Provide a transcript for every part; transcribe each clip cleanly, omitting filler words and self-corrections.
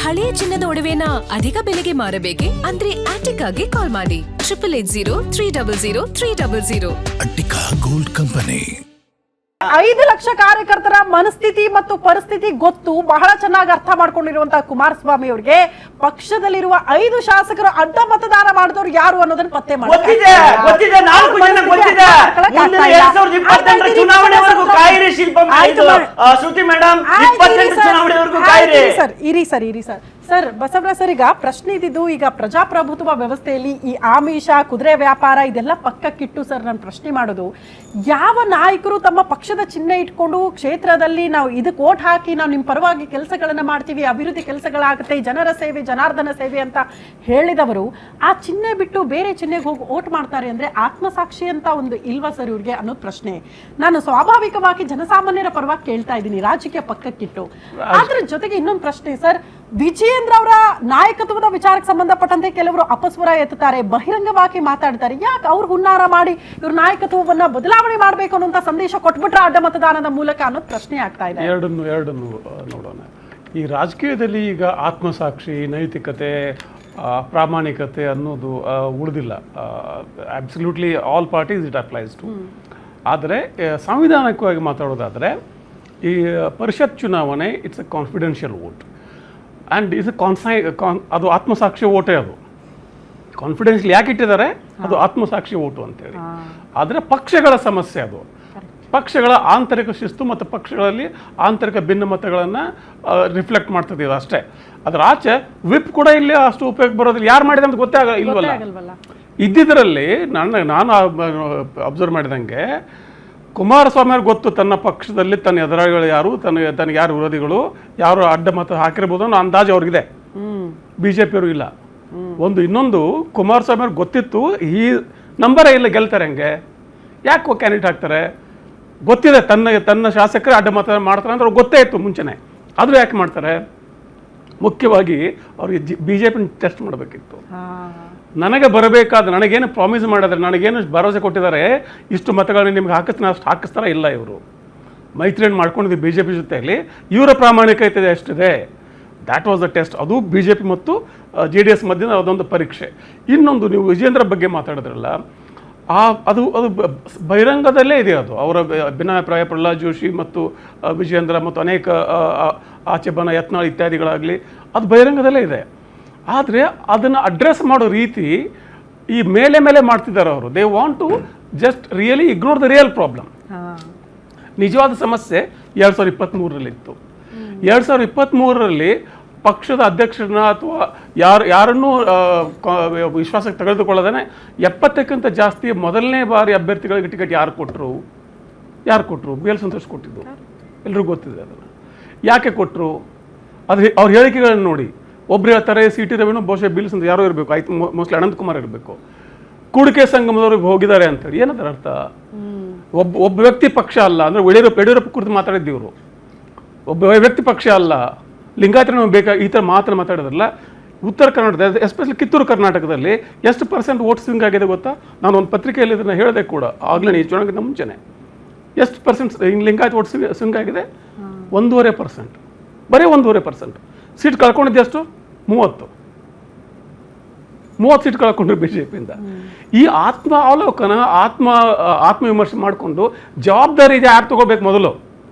ಹಳೆಯ ಚಿನ್ನದ ಒಡವೆನ ಅಧಿಕ ಬೆಲೆಗೆ ಮಾರಬೇಕೆ? ಅಂದ್ರೆ ಆಟಿಕಾಗೆ ಕಾಲ್ ಮಾಡಿ 8880 ಅಟ್ಟಿಕಾ ಗೋಲ್ಡ್ ಕಂಪನಿ. 5 ಲಕ್ಷ ಕಾರ್ಯಕರ್ತರ ಮನಸ್ಥಿತಿ ಮತ್ತು ಪರಿಸ್ಥಿತಿ ಗೊತ್ತು, ಬಹಳ ಚೆನ್ನಾಗಿ ಅರ್ಥ ಮಾಡ್ಕೊಂಡಿರುವಂತಹ ಕುಮಾರಸ್ವಾಮಿ ಅವರಿಗೆ ಪಕ್ಷದಲ್ಲಿರುವ 5 ಶಾಸಕರು ಅಡ್ಡ ಮತದಾನ ಮಾಡಿದವರು ಯಾರು ಅನ್ನೋದನ್ನ ಪತ್ತೆ ಗೊತ್ತಿದೆ. 4 ಜನ ಗೊತ್ತಿದೆ. ಮುಂದಿನ 2028 ಚುನಾವಣೆವರೆಗೂ ಕಾಯಿರಿ ಶ್ರುತಿ ಮೇಡಮ್, 28 ಚುನಾವಣೆವರೆಗೂ ಕಾಯಿರಿ. ಇರಿ ಸರ್ ಬಸವರಾಜ್ ಸರ್, ಈಗ ಪ್ರಶ್ನೆ ಇದ್ದಿದ್ದು, ಈಗ ಪ್ರಜಾಪ್ರಭುತ್ವ ವ್ಯವಸ್ಥೆಯಲ್ಲಿ ಈ ಆಮಿಷ, ಕುದುರೆ ವ್ಯಾಪಾರ ಇದೆಲ್ಲ ಪಕ್ಕಕ್ಕಿಟ್ಟು ಸರ್ ನಾನು ಪ್ರಶ್ನೆ ಮಾಡೋದು, ಯಾವ ನಾಯಕರು ತಮ್ಮ ಪಕ್ಷದ ಚಿಹ್ನೆ ಇಟ್ಕೊಂಡು ಕ್ಷೇತ್ರದಲ್ಲಿ ನಾವು ಇದಕ್ಕೆ ಓಟ್ ಹಾಕಿ ನಾವು ನಿಮ್ಮ ಪರವಾಗಿ ಕೆಲಸಗಳನ್ನ ಮಾಡ್ತೀವಿ, ಅಭಿವೃದ್ಧಿ ಕೆಲಸಗಳಾಗುತ್ತೆ, ಜನರ ಸೇವೆ ಜನಾರ್ದನ ಸೇವೆ ಅಂತ ಹೇಳಿದವರು ಆ ಚಿಹ್ನೆ ಬಿಟ್ಟು ಬೇರೆ ಚಿಹ್ನೆಗೆ ಹೋಗಿ ಓಟ್ ಮಾಡ್ತಾರೆ ಅಂದ್ರೆ ಆತ್ಮಸಾಕ್ಷಿ ಅಂತ ಒಂದು ಇಲ್ವಾ ಸರ್ ಇವ್ರಿಗೆ ಅನ್ನೋದು ಪ್ರಶ್ನೆ. ನಾನು ಸ್ವಾಭಾವಿಕವಾಗಿ ಜನಸಾಮಾನ್ಯರ ಪರವಾಗಿ ಕೇಳ್ತಾ ಇದ್ದೀನಿ, ರಾಜಕೀಯ ಪಕ್ಕಕ್ಕಿಟ್ಟು. ಅದ್ರ ಜೊತೆಗೆ ಇನ್ನೊಂದು ಪ್ರಶ್ನೆ ಸರ್, ವಿಜಯೇಂದ್ರ ಅವರ ನಾಯಕತ್ವದ ವಿಚಾರಕ್ಕೆ ಸಂಬಂಧಪಟ್ಟಂತೆ ಕೆಲವರು ಅಪಸ್ವರ ಎತ್ತುತ್ತಾರೆ, ಬಹಿರಂಗವಾಗಿ ಮಾತಾಡ್ತಾರೆ. ಯಾಕೆ ಅವ್ರು ಹುನ್ನಾರ ಮಾಡಿ ಇವ್ರ ನಾಯಕತ್ವವನ್ನ ಬದಲಾವಣೆ ಮಾಡಬೇಕು ಅನ್ನುವಂತ ಸಂದೇಶ ಕೊಟ್ಬಿಟ್ರೆ ಅಡ್ಡ ಮತದಾನದ ಮೂಲಕ ಅನ್ನೋದು ಪ್ರಶ್ನೆ ಆಗ್ತಾ ಇದೆ. ಎರಡನ್ನು ನೋಡೋಣ. ಈ ರಾಜಕೀಯದಲ್ಲಿ ಈಗ ಆತ್ಮಸಾಕ್ಷಿ, ನೈತಿಕತೆ, ಪ್ರಾಮಾಣಿಕತೆ ಅನ್ನೋದು ಉಳಿದಿಲ್ಲ. Absolutely all parties it applies to. ಆದರೆ ಸಾಂವಿಧಾನಿಕವಾಗಿ ಮಾತಾಡೋದಾದರೆ ಈ ಪರಿಷತ್ ಚುನಾವಣೆ it's a confidential vote and is ಅದು ಆತ್ಮಸಾಕ್ಷಿ ಓಟೇ. ಅದು ಕಾನ್ಫಿಡೆನ್ಷಿಯಲ್ ಯಾಕೆ ಇಟ್ಟಿದ್ದಾರೆ? ಅದು ಆತ್ಮಸಾಕ್ಷಿ ಓಟು ಅಂತೇಳಿ. ಆದರೆ ಪಕ್ಷಗಳ ಸಮಸ್ಯೆ ಅದು. ಪಕ್ಷಗಳ ಆಂತರಿಕ ಶಿಸ್ತು ಮತ್ತು ಪಕ್ಷಗಳಲ್ಲಿ ಆಂತರಿಕ ಭಿನ್ನಮತಗಳನ್ನು ರಿಫ್ಲೆಕ್ಟ್ ಮಾಡ್ತದೆ ಇದು ಅಷ್ಟೇ. ಅದರ ಆಚೆ ವಿಪ್ ಕೂಡ ಇಲ್ಲಿ ಅಷ್ಟು ಉಪಯೋಗ ಬರೋದಿಲ್ಲ. ಯಾರು ಮಾಡಿದೆ ಅಂತ ಗೊತ್ತೇ ಇಲ್ವಲ್ಲ. ಇದ್ದಿದ್ದರಲ್ಲಿ ನಾನು ಅಬ್ಸರ್ವ್ ಮಾಡಿದಂಗೆ ಕುಮಾರಸ್ವಾಮಿ ಅವ್ರಿಗೆ ಗೊತ್ತು ತನ್ನ ಪಕ್ಷದಲ್ಲಿ ತನ್ನ ಎದುರಾಳಿಗಳು ಯಾರು, ತನಗೆ ಯಾರು ವಿರೋಧಿಗಳು, ಯಾರು ಅಡ್ಡ ಮತ ಹಾಕಿರ್ಬೋದು ಅನ್ನೋ ಅಂದಾಜು ಅವ್ರಿಗಿದೆ. BJP ಇಲ್ಲ. ಇನ್ನೊಂದು ಕುಮಾರಸ್ವಾಮಿ ಅವ್ರಿಗೆ ಗೊತ್ತಿತ್ತು ಈ ನಂಬರೇ ಇಲ್ಲ, ಗೆಲ್ತಾರೆ ಹಂಗೆ, ಯಾಕೆ ಕ್ಯಾಂಡಿಡೇಟ್ ಹಾಕ್ತಾರೆ, ಗೊತ್ತಿದೆ ತನ್ನ ಶಾಸಕರೇ ಅಡ್ಡ ಮತ ಮಾಡ್ತಾರೆ ಅಂದ್ರೆ ಅವ್ರಿಗೆ ಗೊತ್ತೇ ಇತ್ತು ಮುಂಚೆನೆ. ಆದರೂ ಯಾಕೆ ಮಾಡ್ತಾರೆ? ಮುಖ್ಯವಾಗಿ ಅವ್ರಿಗೆ BJP ಟೆಸ್ಟ್ ಮಾಡಬೇಕಿತ್ತು. ನನಗೆ ಬರಬೇಕಾದ, ನನಗೇನು ಪ್ರಾಮಿಸ್ ಮಾಡಿದ್ರೆ, ನನಗೇನು ಭರವಸೆ ಕೊಟ್ಟಿದ್ದಾರೆ, ಇಷ್ಟು ಮತಗಳನ್ನ ನಿಮ್ಗೆ ಅಷ್ಟು ಹಾಕಿಸ್ತಾರ ಇಲ್ಲ. ಇವರು ಮೈತ್ರಿಯನ್ನು ಮಾಡ್ಕೊಂಡಿದ್ದು BJP ಜೊತೆಯಲ್ಲಿ, ಇವರ ಪ್ರಾಮಾಣಿಕತೆ ಎಷ್ಟಿದೆ, ದ್ಯಾಟ್ ವಾಸ್ ದ ಟೆಸ್ಟ್. ಅದು BJP ಮತ್ತು JDS ಮಧ್ಯದ ಅದೊಂದು ಪರೀಕ್ಷೆ. ಇನ್ನೊಂದು, ನೀವು ವಿಜೇಂದ್ರ ಬಗ್ಗೆ ಮಾತಾಡಿದ್ರಲ್ಲ, ಅದು ಬಹಿರಂಗದಲ್ಲೇ ಇದೆ. ಅದು ಅವರ ಭಿನ್ನಾಭಿಪ್ರಾಯ, ಪ್ರಹ್ಲಾದ್ ಜೋಶಿ ಮತ್ತು ವಿಜೇಂದ್ರ ಮತ್ತು ಅನೇಕ ಆಚೆ ಬನ ಯತ್ನಾಳ್ ಇತ್ಯಾದಿಗಳಾಗಲಿ, ಅದು ಬಹಿರಂಗದಲ್ಲೇ ಇದೆ. ಆದರೆ ಅದನ್ನು ಅಡ್ರೆಸ್ ಮಾಡೋ ರೀತಿ ಈ ಮೇಲೆ ಮಾಡ್ತಿದ್ದಾರೆ ಅವರು. They want to just really ignore the real problem. ನಿಜವಾದ ಸಮಸ್ಯೆ 2023ರಲ್ಲಿ ಇತ್ತು. 2023ರಲ್ಲಿ ಪಕ್ಷದ ಅಧ್ಯಕ್ಷರನ್ನ ಅಥವಾ ಯಾರನ್ನೂ ವಿಶ್ವಾಸಕ್ಕೆ ತೆಗೆದುಕೊಳ್ಳೋದೇ 70ಕ್ಕಿಂತ ಜಾಸ್ತಿ ಮೊದಲನೇ ಬಾರಿ ಅಭ್ಯರ್ಥಿಗಳಿಗೆ ಟಿಕೆಟ್ ಯಾರು ಕೊಟ್ಟರು? BL ಸಂತೋಷ್ ಕೊಟ್ಟಿದ್ದು, ಎಲ್ರಿಗೂ ಗೊತ್ತಿದೆ. ಅದನ್ನು ಯಾಕೆ ಕೊಟ್ಟರು? ಅದು ಅವ್ರ ಹೇಳಿಕೆಗಳನ್ನು ನೋಡಿ. ಒಬ್ರು ಹೇಳ್ತಾರೆ CT ರವಿನೂ ಬಹುಶಃ BL ಸಂತೋಷ್ ಯಾರೋ ಇರಬೇಕು, ಆಯ್ತು ಮೋಸ್ಟ್ಲಿ ಅನಂತಕುಮಾರ್ ಇರಬೇಕು, ಕೂಡಿಕೆ ಸಂಗಮದವ್ರಿಗೆ ಹೋಗಿದ್ದಾರೆ ಅಂತೇಳಿ. ಏನದರ ಅರ್ಥ? ಒಬ್ಬ ವ್ಯಕ್ತಿ ಪಕ್ಷ ಅಲ್ಲ ಅಂದರೆ ಯಡಿಯೂರಪ್ಪ ಕುರಿತು ಮಾತಾಡಿದ್ದೀವರು. ಒಬ್ಬ ವ್ಯಕ್ತಿ ಪಕ್ಷ ಅಲ್ಲ, ಲಿಂಗಾಯತ ಬೇಕಾ, ಈ ಥರ ಮಾತಾಡೋದ್ರಲ್ಲ. ಉತ್ತರ ಕರ್ನಾಟಕದ, ಎಸ್ಪೆಷಲಿ ಕಿತ್ತೂರು ಕರ್ನಾಟಕದಲ್ಲಿ ಎಷ್ಟು % ವೋಟ್ ಸ್ವಿಂಗ್ ಆಗಿದೆ ಗೊತ್ತಾ? ನಾನು ಒಂದು ಪತ್ರಿಕೆಯಲ್ಲಿ ಇದನ್ನು ಹೇಳಿದೆ ಕೂಡ, ಆಗಲೇ ಈ ಚುನಾವಣೆಗಿಂತ ಮುಂಚೆನೆ. ಎಷ್ಟು % ಲಿಂಗಾಯತ ವೋಟ್ ಸ್ವಿಂಗ್ ಆಗಿದೆ? 1.5%. ಬರೀ 1.5%. ಸೀಟ್ ಕಳ್ಕೊಂಡಿದ್ದೆ ಎಷ್ಟು? 30 ಸೀಟ್ ಕಳ್ಕೊಂಡ್ರು BJPಯಿಂದ. ಈ ಆತ್ಮ ಅವಲೋಕನ, ಆತ್ಮವಿಮರ್ಶೆ ಮಾಡಿಕೊಂಡು ಜವಾಬ್ದಾರಿ ಇದೆ ಯಾರು ತಗೋಬೇಕು?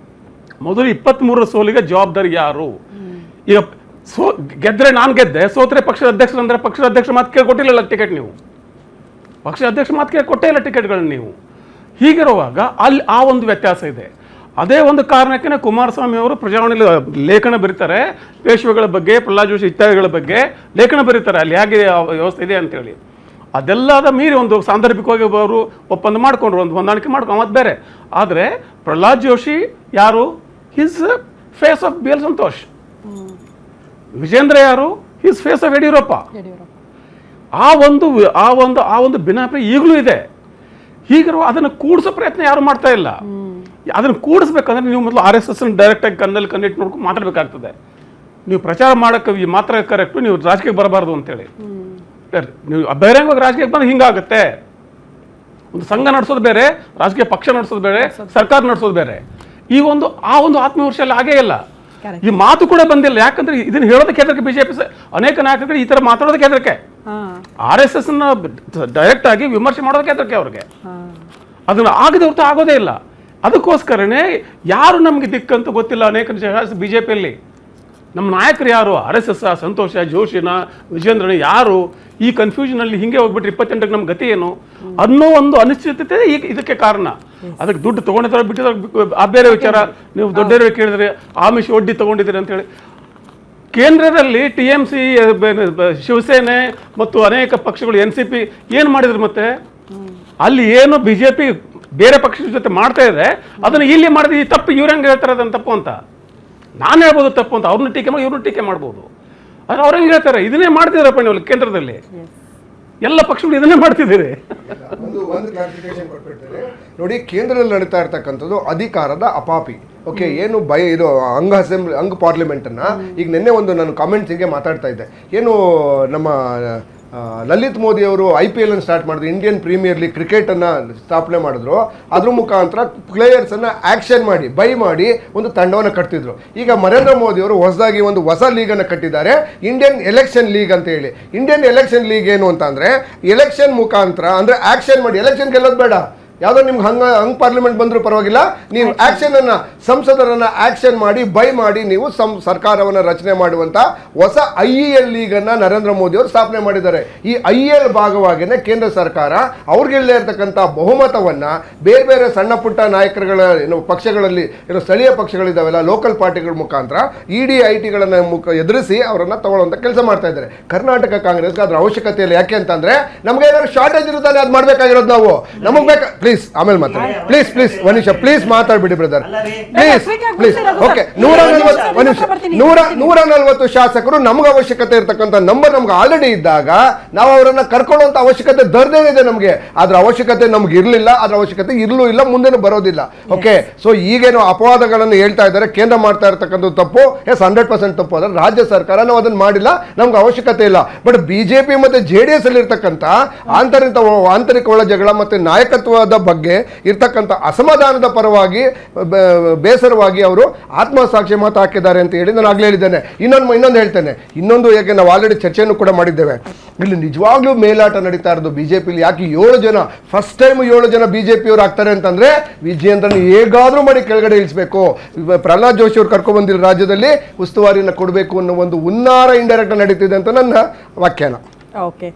ಮೊದಲು 23ರ ಸೋಲಿಗೆ ಜವಾಬ್ದಾರಿ ಯಾರು? ಈಗ ಗೆದ್ರೆ ನಾನು ಗೆದ್ದೆ, ಸೋತ್ರೆ ಪಕ್ಷದ ಅಧ್ಯಕ್ಷರು ಅಂದರೆ ಪಕ್ಷದ ಅಧ್ಯಕ್ಷರ ಮಾತು ಕೇಳ್ಕೊಟ್ಟಿಲ್ಲ ಟಿಕೆಟ್. ನೀವು ಪಕ್ಷದ ಅಧ್ಯಕ್ಷರ ಮಾತು ಕೇಳ್ಕೊಟ್ಟೇ ಇಲ್ಲ ಟಿಕೆಟ್ಗಳನ್ನ ನೀವು. ಹೀಗಿರುವಾಗ ಅಲ್ಲಿ ಆ ಒಂದು ವ್ಯತ್ಯಾಸ ಇದೆ. ಅದೇ ಒಂದು ಕಾರಣಕ್ಕೆ ಕುಮಾರಸ್ವಾಮಿ ಅವರು ಪ್ರಜಾವಾಣಿಯಲ್ಲಿ ಲೇಖನ ಬರೀತಾರೆ, ಪೇಶ್ವೆಗಳ ಬಗ್ಗೆ, ಪ್ರಹ್ಲಾದ್ ಜೋಶಿ ಇತ್ಯಾದಿಗಳ ಬಗ್ಗೆ ಲೇಖನ ಬರೀತಾರೆ, ಅಲ್ಲಿ ಹೇಗೆ ವ್ಯವಸ್ಥೆ ಇದೆ ಅಂತೇಳಿ. ಅದೆಲ್ಲದ ಮೀರಿ ಒಂದು ಸಾಂದರ್ಭಿಕವಾಗಿ ಅವರು ಒಪ್ಪಂದ ಮಾಡಿಕೊಂಡ್ರು, ಒಂದು ಹೊಂದಾಣಿಕೆ ಮಾಡ್ಕೊಂಡು ಅದು ಬೇರೆ. ಆದರೆ ಪ್ರಹ್ಲಾದ್ ಜೋಶಿ ಯಾರು? His face of BL Santosh. Vijayendra ಯಾರು? His face of Yediyurappa. ಆ ಒಂದು ಭಿನ್ನಾಭಿಪ್ರಾಯ ಈಗಲೂ ಇದೆ. ಹೀಗಿರುವ ಅದನ್ನು ಕೂಡಿಸೋ ಪ್ರಯತ್ನ ಯಾರು ಮಾಡ್ತಾ ಇಲ್ಲ. ಅದನ್ನು ಕೂಡಿಸ್ಬೇಕಂದ್ರೆ ನೀವು ಮೊದಲು RSS ಡೈರೆಕ್ಟಾಗಿ ಕಣ್ಣಲ್ಲಿ ಕಣ್ಣಿಟ್ಟು ನೋಡ್ಕೊಂಡು ಮಾತಾಡಬೇಕಾಗ್ತದೆ. ನೀವು ಪ್ರಚಾರ ಮಾಡೋಕ್ಕೆ ಈ ಮಾತ್ರ ಕರೆಕ್ಟು, ನೀವು ರಾಜಕೀಯಕ್ಕೆ ಬರಬಾರ್ದು ಅಂತೇಳಿ. ನೀವು ಬಹಿರಂಗವಾಗಿ ರಾಜಕೀಯಕ್ಕೆ ಬಂದು ಹಿಂಗಾಗುತ್ತೆ. ಒಂದು ಸಂಘ ನಡೆಸೋದು ಬೇರೆ, ರಾಜಕೀಯ ಪಕ್ಷ ನಡೆಸೋದು ಬೇರೆ, ಸರ್ಕಾರ ನಡೆಸೋದು ಬೇರೆ. ಆ ಒಂದು ಆತ್ಮವಿಮರ್ಶೆಯಲ್ಲಿ ಆಗೇ ಇಲ್ಲ. ಈ ಮಾತು ಕೂಡ ಬಂದಿಲ್ಲ. ಯಾಕಂದ್ರೆ ಇದನ್ನ ಹೇಳೋದಕ್ಕೆ ಹೆದರಿಕೆ ಬಿಜೆಪಿ ಅನೇಕ ನಾಯಕರುಗಳು ಈ ತರ ಮಾತಾಡೋದಕ್ಕೆ ಹೆದರಿಕೆ. RSS ಡೈರೆಕ್ಟ್ ಆಗಿ ವಿಮರ್ಶೆ ಮಾಡೋದಕ್ಕೆ ಹೆದರಿಕೆ ಅವ್ರಿಗೆ. ಅದನ್ನ ಆಗದೆ ಹೊರತು ಆಗೋದೇ ಇಲ್ಲ. ಅದಕ್ಕೋಸ್ಕರನೇ ಯಾರು ನಮ್ಗೆ ದಿಕ್ಕಂತ ಗೊತ್ತಿಲ್ಲ ಅನೇಕ ಬಿಜೆಪಿಯಲ್ಲಿ. ನಮ್ಮ ನಾಯಕರು ಯಾರು, RSS ಸಂತೋಷ ಜೋಶಿನ ವಿಜೇಂದ್ರನ ಯಾರು, ಈ ಕನ್ಫ್ಯೂಷನ್ ಅಲ್ಲಿ ಹಿಂಗೆ ಹೋಗ್ಬಿಟ್ರೆ 28ಕ್ಕೆ ನಮ್ಮ ಗತಿ ಏನು ಅನ್ನೋ ಒಂದು ಅನಿಶ್ಚಿತತೆ ಈಗ ಇದಕ್ಕೆ ಕಾರಣ. ಅದಕ್ಕೆ ದುಡ್ಡು ತಗೊಂಡಿದ್ರೆ ಬಿಟ್ಟಿದ್ರೆ ಆ ಬೇರೆ ವಿಚಾರ. ನೀವು ದೊಡ್ಡವರು ಕೇಳಿದ್ರೆ ಆಮಿಷ ಒಡ್ಡಿ ತಗೊಂಡಿದ್ದೀರಿ ಅಂತ ಹೇಳಿ. ಕೇಂದ್ರದಲ್ಲಿ TMC, ಶಿವಸೇನೆ ಮತ್ತು ಅನೇಕ ಪಕ್ಷಗಳು NCP ಏನು ಮಾಡಿದ್ರು ಮತ್ತೆ ಅಲ್ಲಿ ಏನು ಬಿಜೆಪಿ ಬೇರೆ ಪಕ್ಷದ ಜೊತೆ ಮಾಡ್ತಾ ಇದೆ ಅದನ್ನ ಇಲ್ಲಿ ಮಾಡಿದ್ರೆ ಈ ತಪ್ಪು ಇವ್ರು ಹೆಂಗೆ ಹೇಳ್ತಾರೆ ಅದನ್ನ ತಪ್ಪು ಅಂತ ನಾನು ಹೇಳ್ಬೋದು, ತಪ್ಪು ಅಂತ ಅವ್ರನ್ನ ಟೀಕೆ ಮಾಡಿ ಇವ್ರನ್ನ ಟೀಕೆ ಮಾಡ್ಬೋದು. ಆದ್ರೆ ಅವ್ರು ಹೆಂಗೆ ಹೇಳ್ತಾರೆ ಇದನ್ನೇ ಮಾಡ್ತಿದಾರಪ್ಪ ನೀವು ಕೇಂದ್ರದಲ್ಲಿ, ಎಲ್ಲ ಪಕ್ಷಗಳು ಇದನ್ನೇ ಮಾಡ್ತಿದ್ದೀರಿ. ಒಂದು ಕ್ಲಾರಿಫಿಕೇಶನ್ ಕೊಟ್ಬಿಡ್ತೇನೆ ನೋಡಿ. ಕೇಂದ್ರದಲ್ಲಿ ನಡೀತಾ ಇರ್ತಕ್ಕಂಥದ್ದು ಅಧಿಕಾರದ ಅಪಾಪಿ. ಓಕೆ, ಏನು ಇದು ಅಂಗ ಪಾರ್ಲಿಮೆಂಟನ್ನು ಈಗ ನಿನ್ನೆ ಒಂದು ನಾನು ಕಾಮೆಂಟ್ಸಿಗೆ ಮಾತಾಡ್ತಾ ಇದ್ದೆ. ಏನು ನಮ್ಮ ಲಲಿತ್ ಮೋದಿ ಅವರು IPL ಅನ್ನು ಸ್ಟಾರ್ಟ್ ಮಾಡಿದ್ರು, ಇಂಡಿಯನ್ ಪ್ರೀಮಿಯರ್ ಲೀಗ್ ಕ್ರಿಕೆಟನ್ನು ಸ್ಥಾಪನೆ ಮಾಡಿದ್ರು. ಅದ್ರ ಮುಖಾಂತರ ಪ್ಲೇಯರ್ಸನ್ನು ಆ್ಯಕ್ಷನ್ ಮಾಡಿ ಬೈ ಮಾಡಿ ಒಂದು ತಂಡವನ್ನು ಕಟ್ತಿದ್ರು. ಈಗ ನರೇಂದ್ರ ಮೋದಿ ಅವರು ಹೊಸದಾಗಿ ಒಂದು ಹೊಸ ಲೀಗನ್ನು ಕಟ್ಟಿದ್ದಾರೆ, ಇಂಡಿಯನ್ ಎಲೆಕ್ಷನ್ ಲೀಗ್ ಅಂತ ಹೇಳಿ. ಇಂಡಿಯನ್ ಎಲೆಕ್ಷನ್ ಲೀಗ್ ಏನು ಅಂತಂದರೆ ಎಲೆಕ್ಷನ್ ಮುಖಾಂತರ ಅಂದರೆ ಆ್ಯಕ್ಷನ್ ಮಾಡಿ, ಎಲೆಕ್ಷನ್ ಗೆಲ್ಲೋದು ಬೇಡ, ಯಾವುದೋ ನಿಮ್ಗೆ ಹಂಗ್ ಪಾರ್ಲಿಮೆಂಟ್ ಬಂದರೂ ಪರವಾಗಿಲ್ಲ, ನೀವು ಆ್ಯಕ್ಷನನ್ನು ಸಂಸದರನ್ನು ಆ್ಯಕ್ಷನ್ ಮಾಡಿ ಬೈ ಮಾಡಿ ನೀವು ಸರ್ಕಾರವನ್ನು ರಚನೆ ಮಾಡುವಂಥ ಹೊಸ IEL ಲೀಗನ್ನು ನರೇಂದ್ರ ಮೋದಿ ಅವರು ಸ್ಥಾಪನೆ ಮಾಡಿದ್ದಾರೆ. ಈ IEL ಭಾಗವಾಗಿಯೇ ಕೇಂದ್ರ ಸರ್ಕಾರ ಅವ್ರಿಗೆಲ್ಲೇ ಇರತಕ್ಕಂಥ ಬಹುಮತವನ್ನು ಬೇರೆ ಬೇರೆ ಸಣ್ಣ ಪುಟ್ಟ ನಾಯಕರುಗಳ ಪಕ್ಷಗಳಲ್ಲಿ ಸ್ಥಳೀಯ ಪಕ್ಷಗಳಿದ್ದಾವೆಲ್ಲ ಲೋಕಲ್ ಪಾರ್ಟಿಗಳ ಮುಖಾಂತರ ED ITಗಳನ್ನು ಎದುರಿಸಿ ಅವರನ್ನು ತಗೊಳ್ಳುವಂಥ ಕೆಲಸ ಮಾಡ್ತಾ ಇದ್ದಾರೆ. ಕರ್ನಾಟಕ ಕಾಂಗ್ರೆಸ್ಗೆ ಅದರ ಅವಶ್ಯಕತೆ ಇಲ್ಲ. ಯಾಕೆ ಅಂತಂದರೆ ನಮಗೆ ಏನಾದ್ರು ಶಾರ್ಟೇಜ್ ಇರುತ್ತಲ್ಲ, ಅದು ಮಾಡಬೇಕಾಗಿರೋದು ನಾವು. ನಮಗೆ ಬೇಕಾ ಪ್ಲೀಸ್ ಆಮೇಲೆ ಮಾತಾಡಿ, ಪ್ಲೀಸ್ ಒಂದು ನಿಮಿಷ ಪ್ಲೀಸ್ ಮಾತಾಡ್ಬಿಡಿ ಬ್ರದರ್, ಪ್ಲೀಸ್. ಓಕೆ, 140 ಶಾಸಕರು ನಮ್ಗೆ ಅವಶ್ಯಕತೆ ಇರ್ತಕ್ಕಂಥ ನಂಬರ್ ನಮ್ಗೆ ಆಲ್ರೆಡಿ ಇದ್ದಾಗ ನಾವು ಅವರನ್ನ ಕರ್ಕೊಳ್ಳುವಂತ ಅವಶ್ಯಕತೆ ದರ್ದೇನಿದೆ ನಮಗೆ. ಅದ್ರ ಅವಶ್ಯಕತೆ ನಮ್ಗೆ ಇರಲಿಲ್ಲ, ಅದ್ರ ಅವಶ್ಯಕತೆ ಇರಲೂ ಇಲ್ಲ, ಮುಂದೆನೂ ಬರೋದಿಲ್ಲ. ಓಕೆ, ಸೊ ಈಗೇನು ಅಪವಾದಗಳನ್ನು ಹೇಳ್ತಾ ಇದ್ದಾರೆ, ಕೇಂದ್ರ ಮಾಡ್ತಾ ಇರ್ತಕ್ಕಂಥ ತಪ್ಪು, 100% ತಪ್ಪು. ಅದ್ರ ರಾಜ್ಯ ಸರ್ಕಾರ ನಾವು ಅದನ್ನ ಮಾಡಿಲ್ಲ, ನಮ್ಗೆ ಅವಶ್ಯಕತೆ ಇಲ್ಲ. ಬಟ್ BJP ಮತ್ತೆ JDS ಅಲ್ಲಿ ಇರ್ತಕ್ಕಂಥ ಆಂತರಿಕ ಒಳ ಜಗಳ ಮತ್ತೆ ನಾಯಕತ್ವದ ಬಗ್ಗೆ ಇರ್ತಕ್ಕಂಥ ಅಸಮಾಧಾನದ ಪರವಾಗಿ ಬೇಸರವಾಗಿ ಅವರು ಆತ್ಮಸಾಕ್ಷಿ ಮಾತು ಹಾಕಿದ್ದಾರೆ ಅಂತ ಹೇಳಿ ನಾನು ಆಗ್ಲೇ ಹೇಳಿದ್ದೇನೆ. ಇನ್ನೊಂದು ಹೇಳ್ತೇನೆ, ಯಾಕೆ ನಾವು ಆಲ್ರೆಡಿ ಚರ್ಚೆಯನ್ನು ಕೂಡ ಮಾಡಿದ್ದೇವೆ. ಇಲ್ಲಿ ನಿಜವಾಗ್ಲೂ ಮೇಲಾಟ ನಡೀತಾ ಇರೋದು ಬಿಜೆಪಿಲಿ. ಯಾಕೆ 7 ಜನ ಫಸ್ಟ್ ಟೈಮ್ 7 ಜನ ಬಿಜೆಪಿಯವರು ಆಗ್ತಾರೆ ಅಂತಂದ್ರೆ ವಿಜಯೇಂದ್ರನ್ ಹೇಗಾದ್ರೂ ಮಾಡಿ ಕೆಳಗಡೆ ಇಳಿಸಬೇಕು. ಪ್ರಹ್ಲಾದ್ ಜೋಶಿ ಅವರು ಕರ್ಕೊಂಡು ಬಂದಿರೋ ರಾಜ್ಯದಲ್ಲಿ ಉಸ್ತುವಾರಿಯನ್ನು ಕೊಡಬೇಕು ಅನ್ನೋ ಒಂದು ಹುನ್ನಾರ ಇಂಡೈರೆಕ್ಟ್ ನಡೀತಿದೆ ಅಂತ ನನ್ನ ವ್ಯಾಖ್ಯಾನ. ಓಕೆ.